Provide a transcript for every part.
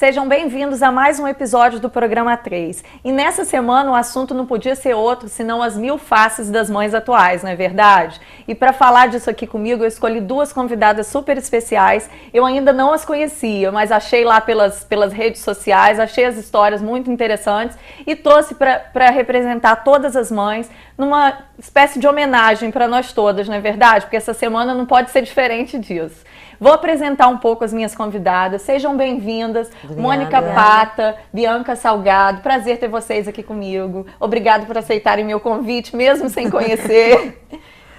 Sejam bem-vindos a mais um episódio do Programa 3. E nessa semana o assunto não podia ser outro senão as 1000 faces das mães atuais, não é verdade? E para falar disso aqui comigo, eu escolhi duas convidadas super especiais. Eu ainda não as conhecia, mas achei lá pelas redes sociais, achei as histórias muito interessantes e trouxe para representar todas as mães numa espécie de homenagem para nós todas, não é verdade? Porque essa semana não pode ser diferente disso. Vou apresentar um pouco as minhas convidadas. Sejam bem-vindas. Mônica Pata, Bianca Salgado. Prazer ter vocês aqui comigo. Obrigada por aceitarem meu convite, mesmo sem conhecer.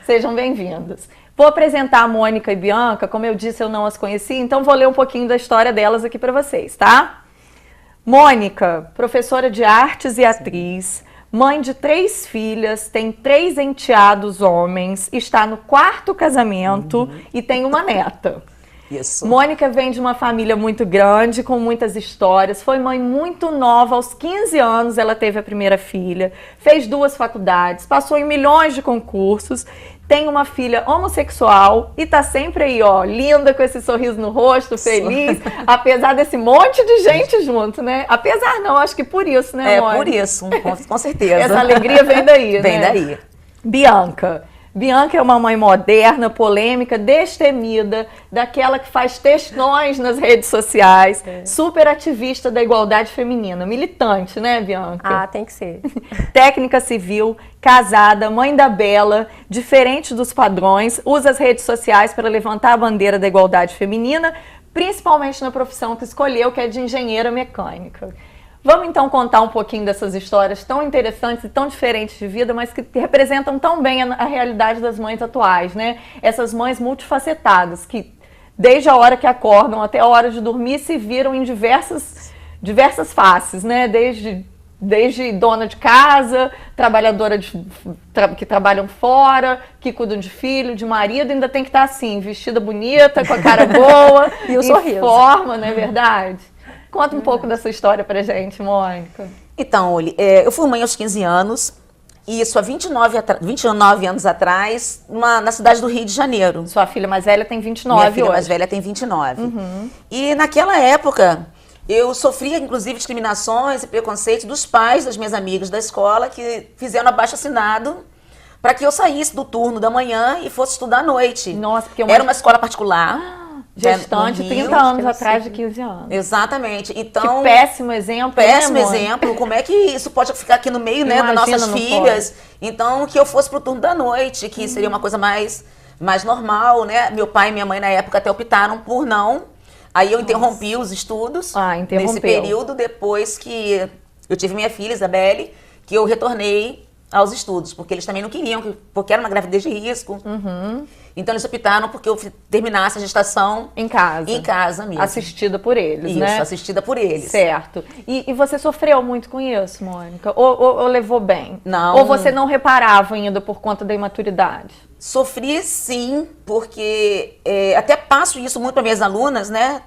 Sejam bem-vindas. Vou apresentar a Mônica e Bianca. Como eu disse, eu não as conheci, então vou ler um pouquinho da história delas aqui para vocês, tá? Mônica, professora de artes e atriz, mãe de 3 filhas, tem 3 enteados homens, está no 4º casamento e tem uma neta. Isso. Mônica vem de uma família muito grande, com muitas histórias, foi mãe muito nova, aos 15 anos ela teve a primeira filha, fez 2 faculdades, passou em milhões de concursos, tem uma filha homossexual e tá sempre aí, ó, linda, com esse sorriso no rosto, feliz, apesar desse monte de gente junto, né? Apesar não, acho que por isso, né, Mônica? Por isso, com certeza. Essa alegria vem daí, Vem né? daí. Bianca é uma mãe moderna, polêmica, destemida, daquela que faz textões nas redes sociais, super ativista da igualdade feminina, militante, né, Bianca? Ah, tem que ser. Técnica civil, casada, mãe da Bela, diferente dos padrões, usa as redes sociais para levantar a bandeira da igualdade feminina, principalmente na profissão que escolheu, que é de engenheira mecânica. Vamos então contar um pouquinho dessas histórias tão interessantes e tão diferentes de vida, mas que representam tão bem a realidade das mães atuais, né? Essas mães multifacetadas, que desde a hora que acordam até a hora de dormir se viram em diversas faces, né? Desde dona de casa, trabalhadora que trabalham fora, que cuidam de filho, de marido, ainda tem que estar assim, vestida bonita, com a cara boa, e o sorriso. Forma, não é verdade? Conta um pouco dessa história pra gente, Mônica. Então, Oli, eu fui mãe aos 15 anos, e isso há 29 anos atrás, na cidade do Rio de Janeiro. Sua filha mais velha tem 29 Minha filha hoje. mais velha tem 29. E naquela época, eu sofria, inclusive, discriminações e preconceitos dos pais das minhas amigas da escola, que fizeram abaixo-assinado para que eu saísse do turno da manhã e fosse estudar à noite. Nossa, porque era uma escola particular. Gestante, no Rio, 30 anos atrás de 15 anos. Exatamente. Então, que péssimo exemplo, péssimo né, exemplo. Como é que isso pode ficar aqui no meio, né, das nossas filhas? Pode. Então, que eu fosse pro turno da noite, que seria uma coisa mais normal, né? Meu pai e minha mãe, na época, até optaram por não. Aí eu interrompi os estudos nesse período, depois que eu tive minha filha, Isabelle, que eu retornei aos estudos, porque eles também não queriam, porque era uma gravidez de risco. Então eles optaram porque eu terminasse a gestação em casa. Em casa mesmo. Assistida por eles, isso, né? Isso, assistida por eles. Certo. E você sofreu muito com isso, Mônica? Ou levou bem? Não. Ou você não reparava ainda por conta da imaturidade? Sofri sim, porque até passo isso muito para minhas alunas, né?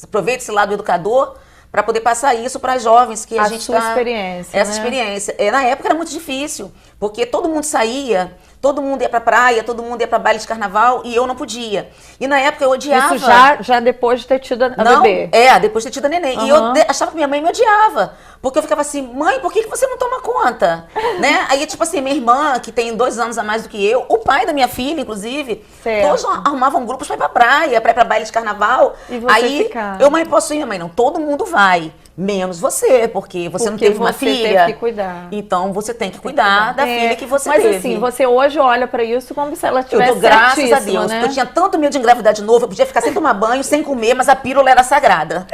Aproveito esse lado educador para poder passar isso para as jovens que a gente sua experiência, essa né? experiência. Na época era muito difícil, porque todo mundo saía, todo mundo ia pra praia, todo mundo ia pra baile de carnaval e eu não podia. E na época eu odiava. Isso já depois de ter tido a bebê? Depois de ter tido a neném. E eu achava que minha mãe me odiava. Porque eu ficava assim, mãe, por que você não toma conta? Né? Aí, tipo assim, minha irmã, que tem 2 anos a mais do que eu, o pai da minha filha, inclusive, todos arrumavam grupos pra ir pra praia, pra ir pra baile de carnaval. E você aí, ficava? eu, mãe, posso ir? Minha mãe, não, todo mundo vai. Menos você, porque você não teve uma filha. Teve que cuidar. Então, você tem que cuidar da filha que você teve. teve. Mas assim, você hoje olha pra isso como se ela tivesse graças a Deus. né? Eu tinha tanto medo de engravidar de novo, eu podia ficar sem tomar banho, sem comer, mas a pílula era sagrada.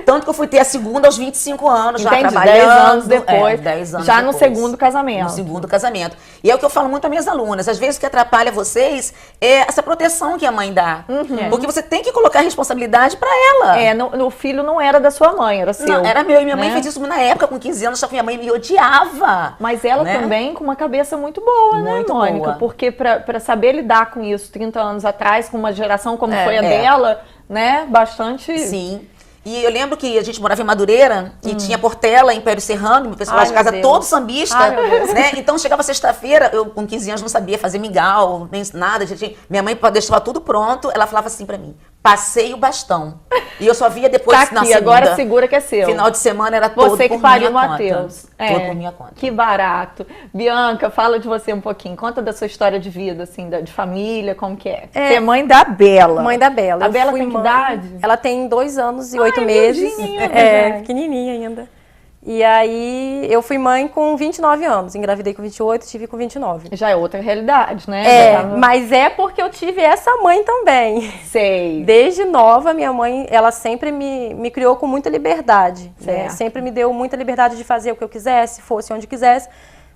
Tanto que eu fui ter a segunda aos 25 anos, Entendi, já trabalhando. 10 anos depois, 10 anos já depois, no segundo casamento. No segundo casamento. E é o que eu falo muito às minhas alunas. Às vezes o que atrapalha vocês é essa proteção que a mãe dá. Porque você tem que colocar a responsabilidade pra ela. O filho não era da sua mãe, era seu. Não, era meu. E minha mãe fez isso na época, com 15 anos, só que minha mãe me odiava. Mas ela também com uma cabeça muito boa, né, Mônica? Boa. Porque pra saber lidar com isso 30 anos atrás, com uma geração como foi a dela, né, bastante... Sim. E eu lembro que a gente morava em Madureira e tinha Portela, Império Serrano, meu pessoal de casa todo sambista, né? Então chegava sexta-feira, eu com 15 anos não sabia fazer mingau, nem nada, minha mãe deixava tudo pronto, ela falava assim pra mim, Passei o bastão. E eu só via depois tá aqui, na segunda. Agora segura que é seu. Final de semana era todo você que por pariu minha Matheus. conta. Todo por minha conta. Que barato. Bianca, fala de você um pouquinho. Conta da sua história de vida, assim, de família, como que é. Você é mãe da Bela. Mãe da Bela. A Bela tem que idade? Ela tem 2 anos e 8 meses. Pequenininha ainda. E aí, eu fui mãe com 29 anos. Engravidei com 28, tive com 29. Já é outra realidade, né? Mas é porque eu tive essa mãe também. Sei. Desde nova, minha mãe, ela sempre me criou com muita liberdade. Né? Sempre me deu muita liberdade de fazer o que eu quisesse, fosse onde quisesse.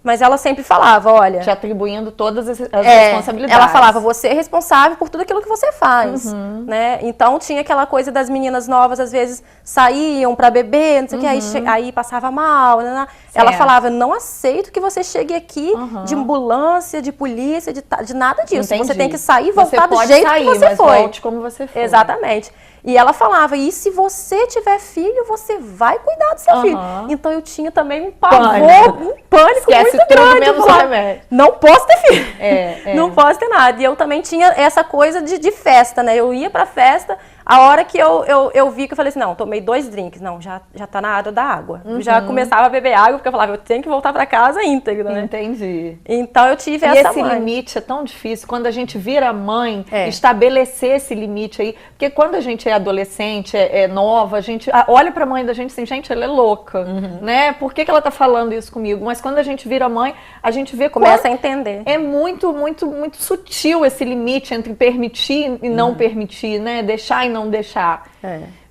Mas ela sempre falava, olha... Te atribuindo todas as responsabilidades. Ela falava, você é responsável por tudo aquilo que você faz, né? Então, tinha aquela coisa das meninas novas, às vezes, saíam pra beber, não sei o que, aí passava mal, né? Ela falava, não aceito que você chegue aqui de ambulância, de polícia, de nada disso. Entendi. Você tem que sair e voltar do pode jeito sair, que você mas foi. Volte como você foi. Exatamente. E ela falava, e se você tiver filho, você vai cuidar do seu filho. Então eu tinha também um pavor, um pânico Esquece muito tudo grande. menos o remédio. Não posso ter filho. Não posso ter nada. E eu também tinha essa coisa de festa, né? Eu ia pra festa, a hora que eu vi que eu falei assim, não, tomei 2 drinks. Não, já tá na hora da água. Eu já começava a beber água, porque eu falava, eu tenho que voltar pra casa íntegra, né? Entendi. Então eu tive essa mãe. E esse limite é tão difícil. Quando a gente vira mãe, estabelecer esse limite aí. Porque quando a gente é adolescente, é nova, a gente olha pra mãe da gente assim, gente, ela é louca, né? Por que ela tá falando isso comigo? Mas quando a gente vira mãe, a gente vê... Começa a entender. É muito, muito, muito sutil esse limite entre permitir e não permitir, né? Deixar e não deixar.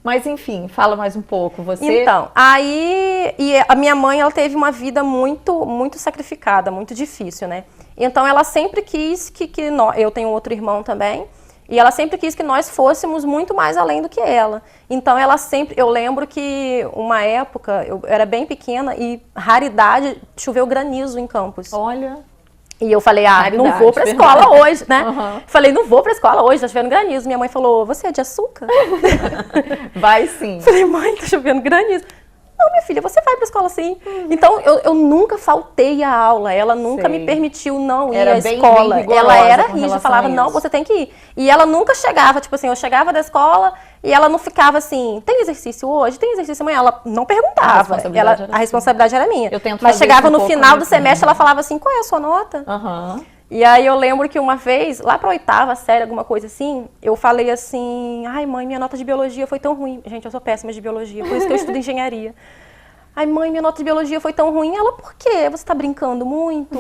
Mas enfim, fala mais um pouco, você... Então, aí a minha mãe, ela teve uma vida muito, muito sacrificada, muito difícil, né? Então ela sempre quis que nós, eu tenho outro irmão também, e ela sempre quis que nós fôssemos muito mais além do que ela. Então ela sempre, eu lembro que uma época, eu era bem pequena e raridade, choveu granizo em Campos. Olha... E eu falei, não vou pra escola hoje, né? Falei, não vou pra escola hoje, tá chovendo granizo. Minha mãe falou, você é de açúcar? Vai sim. Falei, mãe, tá chovendo granizo. Não, minha filha, você vai pra escola sim. Então, eu nunca faltei a aula, ela nunca me permitiu não ir à escola. Ela era rígida, falava, não, você tem que ir. E ela nunca chegava, tipo assim, eu chegava da escola e ela não ficava assim, tem exercício hoje? Tem exercício amanhã? Ela não perguntava, a responsabilidade era minha. Mas chegava no final do semestre, ela falava assim, qual é a sua nota? E aí eu lembro que uma vez, lá pra 8ª série, alguma coisa assim, eu falei assim, ai mãe, minha nota de biologia foi tão ruim. Gente, eu sou péssima de biologia, por isso que eu estudo engenharia. Ai mãe, minha nota de biologia foi tão ruim. Ela, por quê? Você tá brincando muito?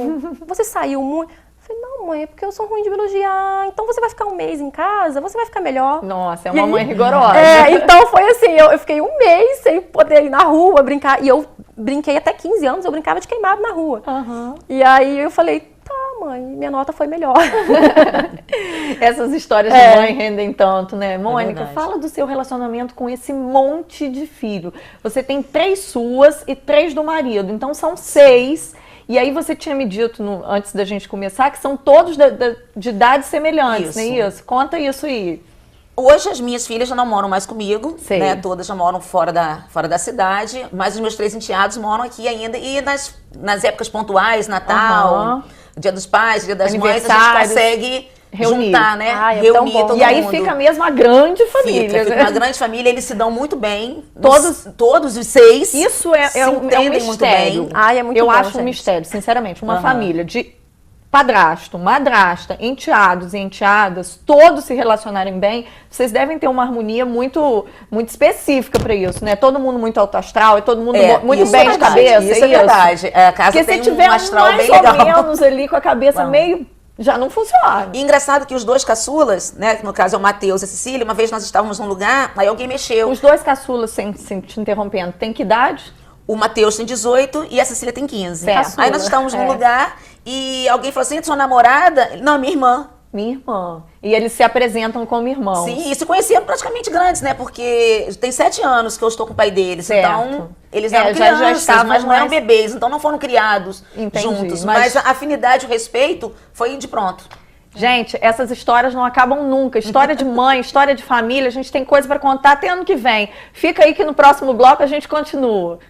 Você saiu muito? Eu falei, não mãe, é porque eu sou ruim de biologia. Ah, então você vai ficar 1 mês em casa, você vai ficar melhor. Nossa, é uma mãe rigorosa. Então foi assim, eu fiquei 1 mês sem poder ir na rua brincar. E eu brinquei até 15 anos, eu brincava de queimado na rua. E aí eu falei, tá, mãe, minha nota foi melhor. Essas histórias de mãe rendem tanto, né? Mônica, fala do seu relacionamento com esse monte de filho. Você tem 3 suas e 3 do marido, então são 6. E aí você tinha me dito, antes da gente começar, que são todos de idades semelhantes, não é isso? Conta isso aí. Hoje as minhas filhas já não moram mais comigo, né? Todas já moram fora da cidade, mas os meus 3 enteados moram aqui ainda. E nas épocas pontuais, Natal, Dia dos Pais, Dia das Mães, a gente consegue juntar, né? Reunir todo mundo. E aí fica mesmo a grande família. Fica uma grande família, eles se dão muito bem. Todos os 6. Isso é um mistério. Muito bem. É muito eu bom, acho gente. um mistério, sinceramente. Uma família de padrasto, madrasta, enteados e enteadas, todos se relacionarem bem, vocês devem ter uma harmonia muito, muito específica para isso, né? Todo mundo muito alto astral, e todo mundo muito bem de cabeça. Isso é verdade. A casa porque tem se tiver um astral mais bem ou legal. menos ali com a cabeça meio... já não funciona. E engraçado que os 2 caçulas, né, que no caso é o Matheus e a Cecília, uma vez nós estávamos num lugar, aí alguém mexeu. Os 2 caçulas, sem te interrompendo, tem que idade? O Matheus tem 18 e a Cecília tem 15. Certo. Aí nós estávamos num lugar e alguém falou assim, sua namorada? Não, minha irmã. Minha irmã. E eles se apresentam como irmãos. Sim, e se conheciam praticamente grandes, né? Porque tem 7 anos que eu estou com o pai deles. Certo. Então, eles eram crianças, já estavam, mas não eram bebês. Então, não foram criados juntos. Mas a afinidade e o respeito foi de pronto. Gente, essas histórias não acabam nunca. História de mãe, história de família, a gente tem coisa para contar até ano que vem. Fica aí que no próximo bloco a gente continua.